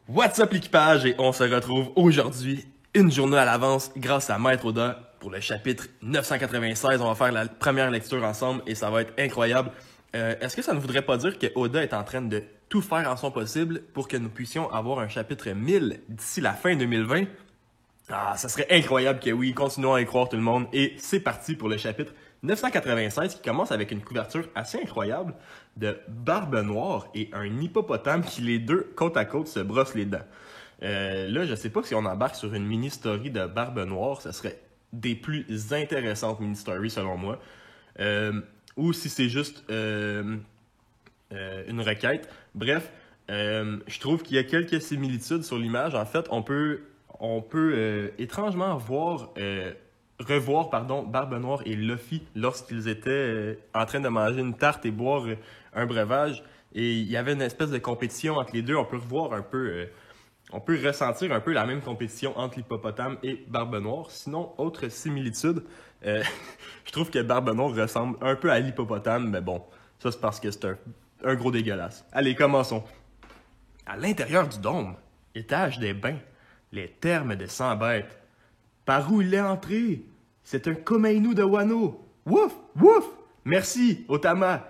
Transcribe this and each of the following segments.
What's up l'équipage et on se retrouve aujourd'hui, une journée à l'avance, grâce à Maître Oda pour le chapitre 996. On va faire la première lecture ensemble et ça va être incroyable. Est-ce que ça ne voudrait pas dire que Oda est en train de tout faire en son possible pour que nous puissions avoir un chapitre 1000 d'ici la fin 2020? Ah, ça serait incroyable que oui, continuons à y croire tout le monde. Et c'est parti pour le chapitre 996 qui commence avec une couverture assez incroyable de Barbe Noire et un hippopotame qui les deux, côte à côte, se brossent les dents. Là, je sais pas si on embarque sur une mini-story de Barbe Noire, ça serait des plus intéressantes mini-stories selon moi. Ou si c'est juste une requête. Bref, je trouve qu'il y a quelques similitudes sur l'image. En fait, on peut étrangement revoir Barbe Noire et Luffy lorsqu'ils étaient en train de manger une tarte et boire un breuvage. Et il y avait une espèce de compétition entre les deux. On peut revoir un peu, on peut ressentir un peu la même compétition entre l'hippopotame et Barbe Noire. Sinon, autre similitude, je trouve que Barbe Noire ressemble un peu à l'hippopotame, mais bon, ça c'est parce que c'est un gros dégueulasse. Allez, commençons. À l'intérieur du dôme, étage des bains, les termes de 100 bêtes. Par où il est entré? C'est un Komainu de Wano. Wouf! Wouf! Merci, Otama.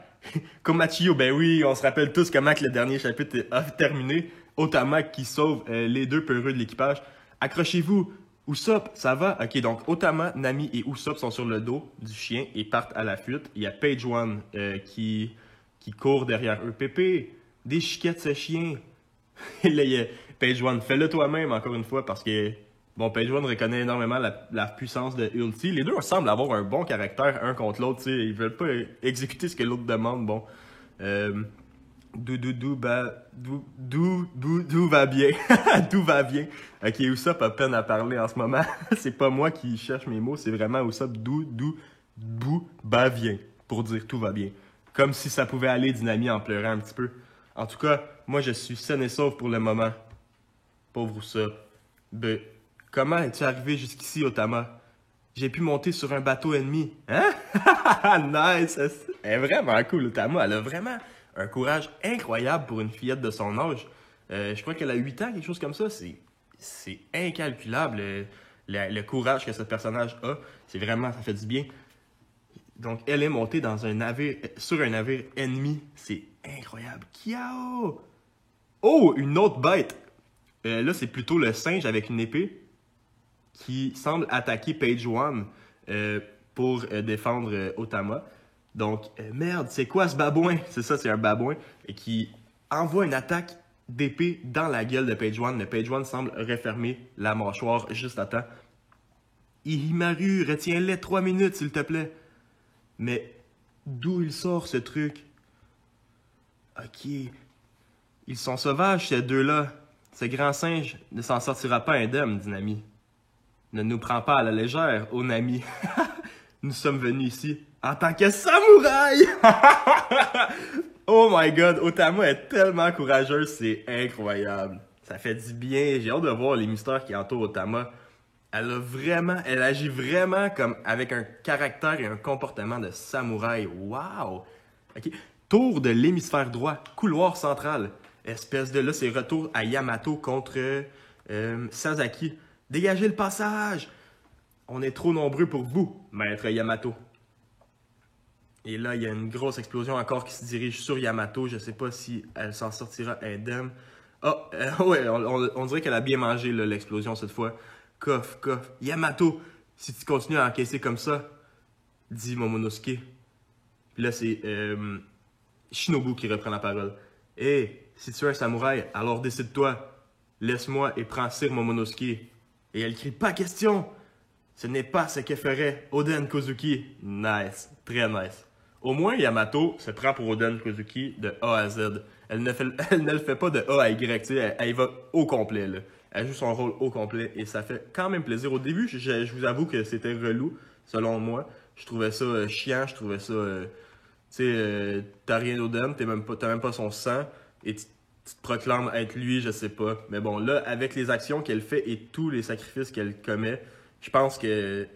Komachiyo, ben oui, on se rappelle tous comment que le dernier chapitre a terminé. Otama qui sauve les deux peureux de l'équipage. Accrochez-vous. Usopp, ça va? Ok, donc Otama, Nami et Usopp sont sur le dos du chien et partent à la fuite. Il y a Page One qui court derrière eux. Pépé, des chiquettes ce chien. Et là, il y a Page One, fais-le toi-même encore une fois parce que bon, Page One reconnaît énormément la puissance de Ulti. Les deux semblent avoir un bon caractère un contre l'autre, tu sais, ils veulent pas exécuter ce que l'autre demande. Bon, d'où va bien, d'où va bien. Ok, Usopp a peine à parler en ce moment. C'est pas moi qui cherche mes mots, c'est vraiment Usopp d'où va bien pour dire tout va bien. Comme si ça pouvait aller Dynami en pleurant un petit peu. En tout cas, moi je suis sain et sauf pour le moment. Pauvre Usopp. Ben, comment es-tu arrivé jusqu'ici, Otama? J'ai pu monter sur un bateau ennemi. Hein? Nice! Elle est vraiment cool, Otama. Elle a vraiment un courage incroyable pour une fillette de son âge. Je crois qu'elle a 8 ans, quelque chose comme ça. C'est incalculable le courage que ce personnage a. C'est vraiment, ça fait du bien. Donc, elle est montée dans un navire, sur un navire ennemi. C'est incroyable. Kiao! Oh, une autre bête! Là, c'est plutôt le singe avec une épée qui semble attaquer Page One pour défendre Otama. Donc, merde, c'est quoi ce babouin? C'est ça, c'est un babouin et qui envoie une attaque d'épée dans la gueule de Page One. Le Page One semble refermer la mâchoire juste à temps. Ihimaru, retiens-les 3 minutes, s'il te plaît. Mais d'où il sort ce truc? Ok. Ils sont sauvages, ces deux-là. Ce grand singe ne s'en sortira pas indemne, dit Nami. Ne nous prends pas à la légère, ô Nami. Nous sommes venus ici en tant que samouraï! Oh my god, Otama est tellement courageuse, c'est incroyable. Ça fait du bien, j'ai hâte de voir les mystères qui entourent Otama. Elle agit vraiment comme avec un caractère et un comportement de samouraï. Wow! Ok. Tour de l'hémisphère droit, couloir central. Espèce de là, c'est retour à Yamato contre Sasaki. Dégagez le passage! On est trop nombreux pour vous, maître Yamato. Et là, il y a une grosse explosion encore qui se dirige sur Yamato. Je sais pas si elle s'en sortira indemne. Ah, ouais, on dirait qu'elle a bien mangé l'explosion cette fois. Coff. Yamato, si tu continues à encaisser comme ça, dit Momonosuke. Puis là, c'est Shinobu qui reprend la parole. Hé, si tu es un samouraï, alors décide-toi. Laisse-moi et prends Sir Momonosuke. Et elle crie, pas question! Ce n'est pas ce que ferait Oden Kozuki. Nice, très nice. Au moins, Yamato se prend pour Oden Kozuki de A à Z. Elle ne le fait pas de A à Y, tu sais, elle y va au complet, là. Elle joue son rôle au complet et ça fait quand même plaisir. Au début, je vous avoue que c'était relou, selon moi. Je trouvais ça chiant, je trouvais ça... tu sais, t'as rien d'Oden, t'as même pas son sang et tu te proclames être lui, je sais pas. Mais bon, là, avec les actions qu'elle fait et tous les sacrifices qu'elle commet, je pense que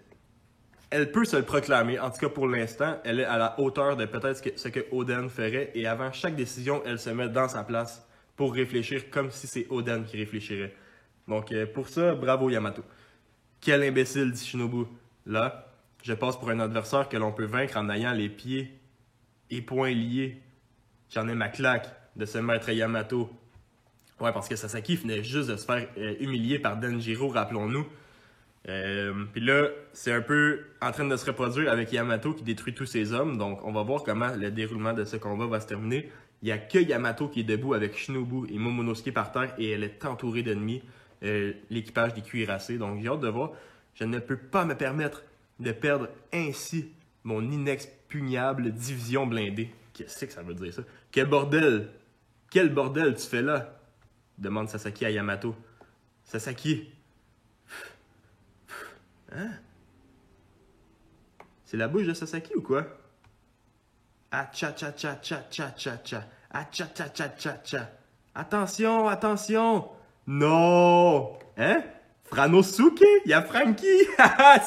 elle peut se le proclamer. En tout cas, pour l'instant, elle est à la hauteur de peut-être ce que Oden ferait. Et avant chaque décision, elle se met dans sa place pour réfléchir comme si c'est Oden qui réfléchirait. Donc pour ça, bravo Yamato. Quel imbécile, dit Shinobu. Là, je passe pour un adversaire que l'on peut vaincre en ayant les pieds et poings liés. J'en ai ma claque de ce maître Yamato. Ouais, parce que Sasaki venait juste de se faire humilier par Denjiro, rappelons-nous. Puis là, c'est un peu en train de se reproduire avec Yamato qui détruit tous ses hommes. Donc, on va voir comment le déroulement de ce combat va se terminer. Il n'y a que Yamato qui est debout avec Shinobu et Momonosuke par terre et elle est entourée d'ennemis. L'équipage des cuirassés. Donc, j'ai hâte de voir. Je ne peux pas me permettre de perdre ainsi mon inexpugnable division blindée. Qu'est-ce que ça veut dire ça? Quel bordel! Quel bordel tu fais là? Demande Sasaki à Yamato. Sasaki. Hein? C'est la bouche de Sasaki ou quoi? Ah cha cha cha cha cha cha cha. Ah cha cha cha cha cha. Attention, attention! Non! Hein? Franosuke? Il y a Franky!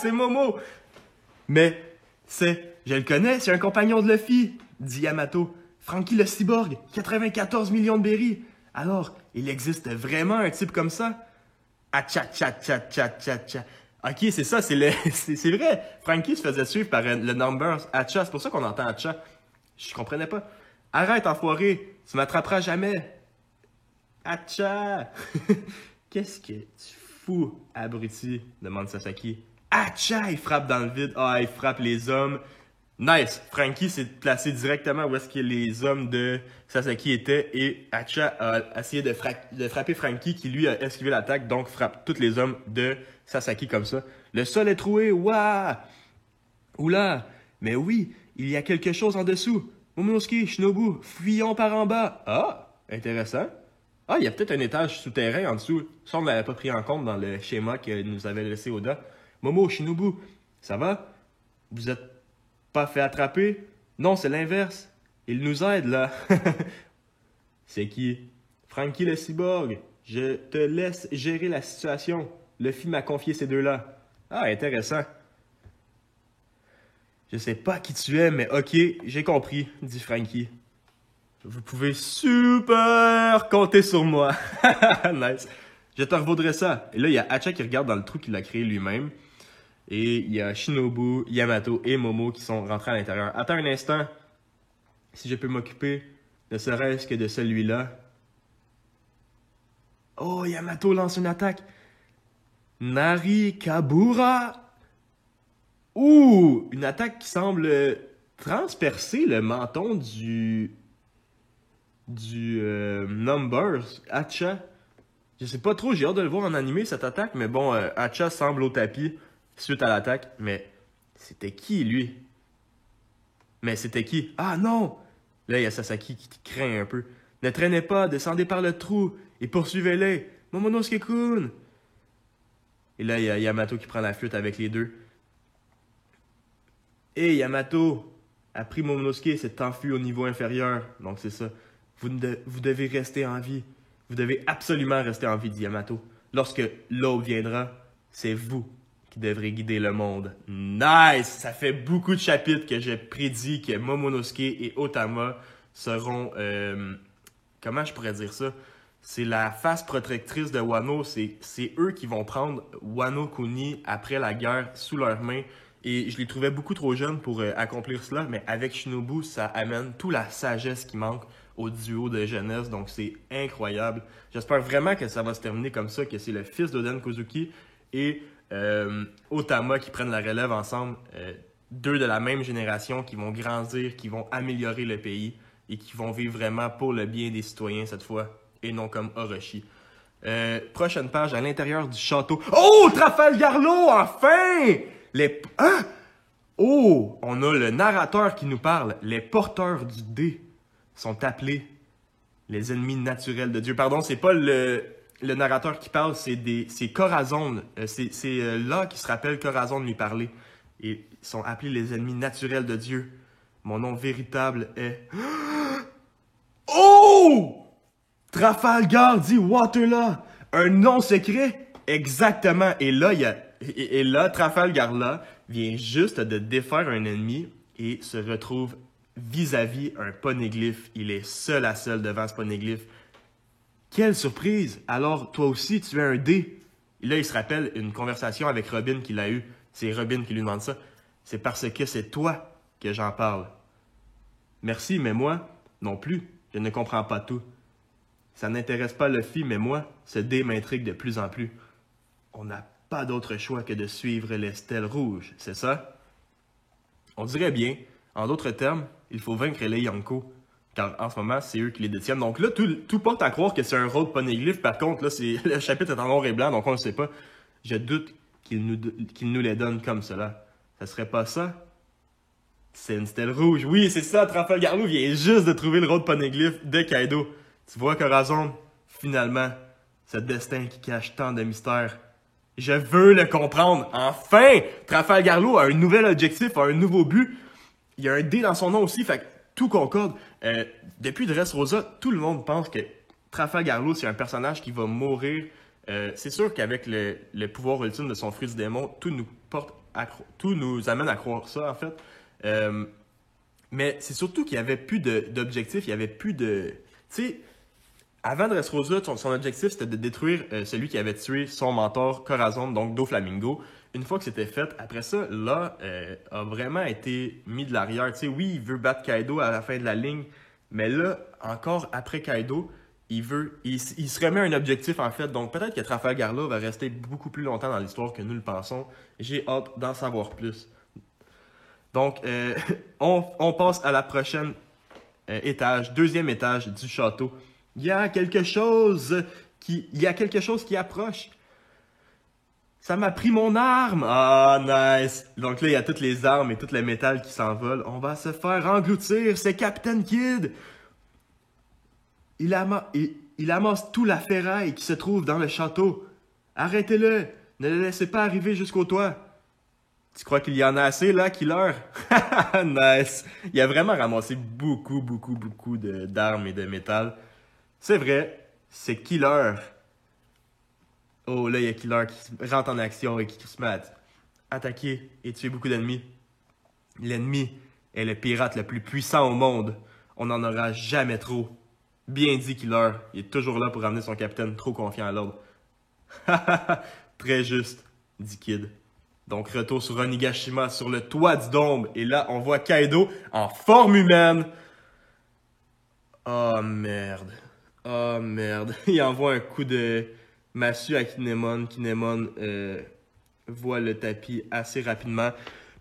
C'est Momo! Mais je le connais, c'est un compagnon de Luffy, dit Yamato. Franky le cyborg, 94 millions de berries. Alors, il existe vraiment un type comme ça? Ah cha cha cha cha cha cha. Ok, c'est ça, c'est vrai. Franky se faisait suivre par le Numbers Hacha, c'est pour ça qu'on entend Hacha. Je comprenais pas. Arrête, enfoiré, tu m'attraperas jamais. Hacha! Qu'est-ce que tu fous, abruti? Demande Sasaki. Hacha! Il frappe dans le vide. Ah, il frappe les hommes. Nice! Franky s'est placé directement où est-ce que les hommes de Sasaki étaient et Hacha a essayé de frapper Franky qui lui a esquivé l'attaque, donc frappe tous les hommes de Sasaki comme ça. Le sol est troué, waouh! Oula! Mais oui, il y a quelque chose en dessous. Momonosuke, Shinobu, fuyons par en bas. Ah! Intéressant. Ah, il y a peut-être un étage souterrain en dessous. Ça, on ne l'avait pas pris en compte dans le schéma que nous avait laissé Oda. Momo, Shinobu, ça va? Vous êtes pas fait attraper? Non, c'est l'inverse. Il nous aide, là. C'est qui? Franky le cyborg. Je te laisse gérer la situation. Luffy m'a confié ces deux-là. Ah, intéressant. Je sais pas qui tu es, mais ok, j'ai compris, dit Franky. Vous pouvez super compter sur moi. Nice. Je te revaudrai ça. Et là, il y a Hacha qui regarde dans le trou qu'il a créé lui-même. Et il y a Shinobu, Yamato et Momo qui sont rentrés à l'intérieur. Attends un instant. Si je peux m'occuper ne serait-ce que de celui-là. Oh, Yamato lance une attaque. Nari Kabura. Ouh, une attaque qui semble transpercer le menton du Numbers, Hacha. Je sais pas trop, j'ai hâte de le voir en animé cette attaque, mais bon, Hacha semble au tapis suite à l'attaque, mais c'était qui lui? Mais c'était qui? Ah non! Là, il y a Sasaki qui craint un peu. Ne traînez pas, descendez par le trou et poursuivez-les. Momonosuke-kun! Et là, il y a Yamato qui prend la flûte avec les deux. Hé, Yamato a pris Momonosuke et s'est enfui au niveau inférieur. Donc c'est ça. Vous devez rester en vie. Vous devez absolument rester en vie, dit Yamato. Lorsque l'aube viendra, c'est vous qui devrez guider le monde. Nice! Ça fait beaucoup de chapitres que j'ai prédit que Momonosuke et Otama seront... comment je pourrais dire ça? C'est la face protectrice de Wano. C'est eux qui vont prendre Wano Kuni après la guerre sous leurs mains. Et je les trouvais beaucoup trop jeunes pour accomplir cela. Mais avec Shinobu, ça amène toute la sagesse qui manque au duo de jeunesse. Donc c'est incroyable. J'espère vraiment que ça va se terminer comme ça, que c'est le fils d'Oden Kozuki et Otama qui prennent la relève ensemble. Deux de la même génération qui vont grandir, qui vont améliorer le pays et qui vont vivre vraiment pour le bien des citoyens cette fois. Et non comme Orochi. Prochaine page, à l'intérieur du château. Oh! Trafalgar Law, enfin! Hein? Oh! On a le narrateur qui nous parle. Les porteurs du dé sont appelés les ennemis naturels de Dieu. Pardon, c'est pas le narrateur qui parle, c'est Corazon. C'est là qui se rappelle Corazon de lui parler. Et ils sont appelés les ennemis naturels de Dieu. Mon nom véritable est... Oh! Trafalgar dit Waterloo, un nom secret? Exactement. Et là, Trafalgar là vient juste de défaire un ennemi et se retrouve vis-à-vis un poneglyphe. Il est seul à seul devant ce poneglyphe. Quelle surprise! Alors, toi aussi, tu es un dé. Et là, il se rappelle une conversation avec Robin qu'il a eue. C'est Robin qui lui demande ça. C'est parce que c'est toi que j'en parle. Merci, mais moi, non plus. Je ne comprends pas tout. Ça n'intéresse pas Luffy, mais moi, ce dé m'intrigue de plus en plus. On n'a pas d'autre choix que de suivre les stèles rouges, c'est ça? On dirait bien, en d'autres termes, il faut vaincre les Yonko, car en ce moment, c'est eux qui les détiennent. Donc là, tout porte à croire que c'est un road poneglyph. Par contre, là, le chapitre est en noir et blanc, donc on ne le sait pas. Je doute qu'il nous les donne comme cela. Ça serait pas ça? C'est une stèle rouge. Oui, c'est ça, Trafalgar Law vient juste de trouver le road poneglyph de Kaido. Tu vois, Corazon, finalement, ce destin qui cache tant de mystères. Je veux le comprendre. Enfin! Trafalgar Law a un nouvel objectif, a un nouveau but. Il y a un D dans son nom aussi, fait que tout concorde. Depuis Dressrosa, tout le monde pense que Trafalgar Law, c'est un personnage qui va mourir. C'est sûr qu'avec le pouvoir ultime de son fruit du démon, tout nous amène à croire ça, en fait. Mais c'est surtout qu'il n'y avait plus d'objectif, il n'y avait plus de... Tu sais, avant Dressrosa, son objectif, c'était de détruire celui qui avait tué son mentor, Corazon, donc Doflamingo. Une fois que c'était fait, après ça, là, a vraiment été mis de l'arrière. Tu sais, oui, il veut battre Kaido à la fin de la ligne, mais là, encore après Kaido, il se remet un objectif, en fait. Donc, peut-être que Trafalgar Law va rester beaucoup plus longtemps dans l'histoire que nous le pensons. J'ai hâte d'en savoir plus. Donc, on passe à la prochaine deuxième étage du château. Il y a quelque chose qui approche. Ça m'a pris mon arme. Ah, nice. Donc là, il y a toutes les armes et tout le métal qui s'envolent. On va se faire engloutir. C'est Captain Kidd. Il amasse tout la ferraille qui se trouve dans le château. Arrêtez-le. Ne le laissez pas arriver jusqu'au toit. Tu crois qu'il y en a assez, là, Killer? Nice! Il a vraiment ramassé beaucoup d'armes et de métal. C'est vrai, c'est Killer. Oh, là, il y a Killer qui rentre en action et qui se met à attaquer et tuer beaucoup d'ennemis. L'ennemi est le pirate le plus puissant au monde. On n'en aura jamais trop. Bien dit, Killer. Il est toujours là pour ramener son capitaine, trop confiant à l'ordre. Très juste, dit Kid. Donc, retour sur Onigashima, sur le toit du dôme. Et là, on voit Kaido en forme humaine. Oh, merde. Oh, merde. Il envoie un coup de massue à Kinemon. Kinemon voit le tapis assez rapidement.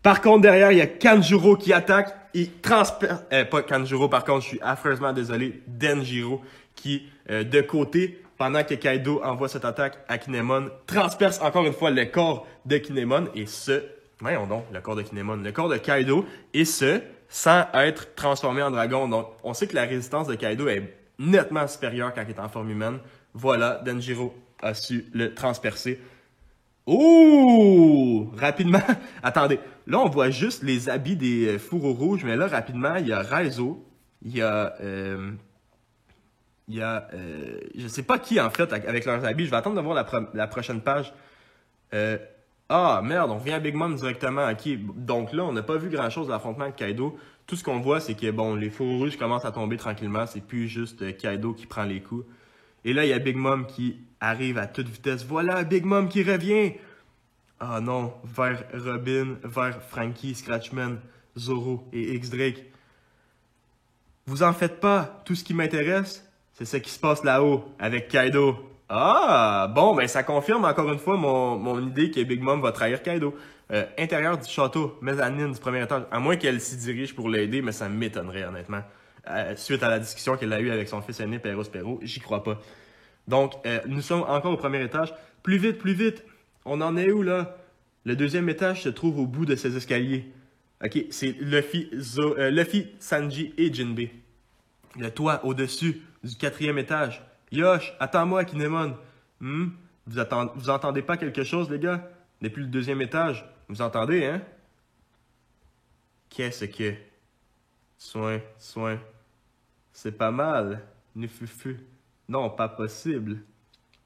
Par contre, derrière, il y a Kanjuro qui attaque. Il transperce... pas Kanjuro, par contre, je suis affreusement désolé. Denjiro qui, de côté... Pendant que Kaido envoie cette attaque à Kinemon, transperce encore une fois le corps de Kinemon, et ce... Voyons donc, le corps de Kinemon. Le corps de Kaido, et ce, sans être transformé en dragon. Donc, on sait que la résistance de Kaido est nettement supérieure quand il est en forme humaine. Voilà, Denjiro a su le transpercer. Oh! Rapidement, attendez. Là, on voit juste les habits des fourreaux rouges, mais là, rapidement, il y a Raizo, il y a... je sais pas qui, en fait, avec leurs habits. Je vais attendre de voir la prochaine page. Merde, on revient à Big Mom directement. Ok, donc là, on n'a pas vu grand-chose de l'affrontement avec Kaido. Tout ce qu'on voit, c'est que, bon, les fourreaux rouges commencent à tomber tranquillement. C'est plus juste Kaido qui prend les coups. Et là, il y a Big Mom qui arrive à toute vitesse. Voilà, Big Mom qui revient! Ah non, vers Robin, vers Frankie, Scratchman, Zoro et X-Drake. Vous en faites pas. Tout ce qui m'intéresse, c'est ce qui se passe là-haut, avec Kaido. Ah, bon, ben ça confirme encore une fois mon idée que Big Mom va trahir Kaido. Intérieur du château, mezzanine du premier étage, à moins qu'elle s'y dirige pour l'aider, mais ça m'étonnerait honnêtement. Suite à la discussion qu'elle a eue avec son fils aîné, Perro Spero, j'y crois pas. Donc, nous sommes encore au premier étage. Plus vite, plus vite! On en est où, là? Le deuxième étage se trouve au bout de ces escaliers. Ok, c'est Luffy, Sanji et Jinbe. Le toit au-dessus du quatrième étage. Yosh, attends-moi, Kinemon. Vous entendez pas quelque chose, les gars? Depuis le deuxième étage. Vous entendez, hein? Qu'est-ce que... Soin. C'est pas mal. Nufufu. Non, pas possible.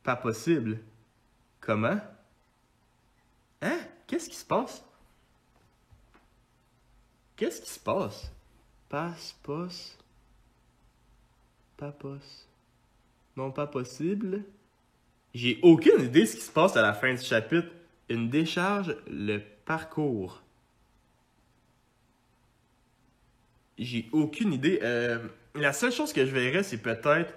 Pas possible. Comment? Hein? Qu'est-ce qui se passe? Qu'est-ce qui se passe? Papos. Non, pas possible. J'ai aucune idée de ce qui se passe à la fin du chapitre. Une décharge, le parcours. J'ai aucune idée. La seule chose que je verrais, c'est peut-être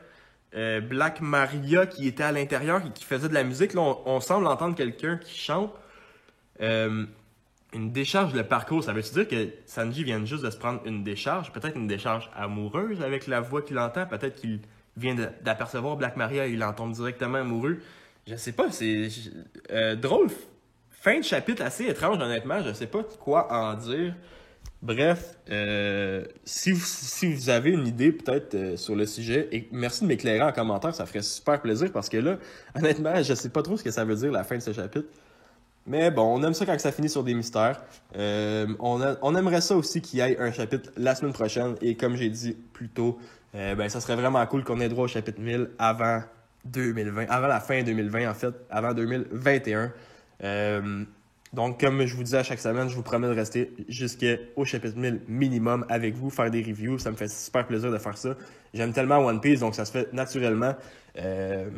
Black Maria qui était à l'intérieur et qui faisait de la musique. Là, on semble entendre quelqu'un qui chante. Une décharge, le parcours, ça veut-tu dire que Sanji vient juste de se prendre une décharge? Peut-être une décharge amoureuse avec la voix qu'il entend? Peut-être qu'il vient d'apercevoir Black Maria et il en tombe directement amoureux? Je sais pas, c'est drôle. Fin de chapitre assez étrange, honnêtement. Je sais pas quoi en dire. Bref, si vous avez une idée peut-être sur le sujet, et merci de m'éclairer en commentaire, ça ferait super plaisir parce que là, honnêtement, je sais pas trop ce que ça veut dire la fin de ce chapitre. Mais bon, on aime ça quand ça finit sur des mystères. On aimerait ça aussi qu'il y ait un chapitre la semaine prochaine. Et comme j'ai dit plus tôt, ben, ça serait vraiment cool qu'on ait droit au chapitre 1000 avant 2020, avant la fin 2020 en fait, avant 2021. Donc, comme je vous dis à chaque semaine, je vous promets de rester jusqu'au chapitre 1000 minimum avec vous, faire des reviews. Ça me fait super plaisir de faire ça. J'aime tellement One Piece, donc ça se fait naturellement.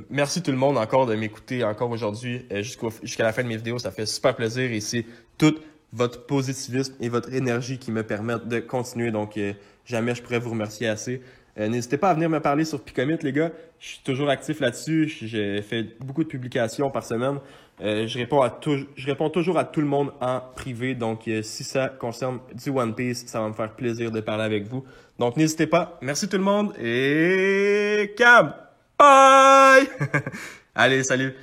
Merci tout le monde encore de m'écouter encore aujourd'hui jusqu'à la fin de mes vidéos. Ça fait super plaisir et c'est tout votre positivisme et votre énergie qui me permettent de continuer. Donc, jamais je pourrais vous remercier assez. N'hésitez pas à venir me parler sur Picomit, les gars. Je suis toujours actif là-dessus. J'ai fait beaucoup de publications par semaine. Je réponds toujours à tout le monde en privé. Donc, si ça concerne du One Piece, ça va me faire plaisir de parler avec vous. Donc, n'hésitez pas. Merci tout le monde et Cam! Bye! Allez, salut!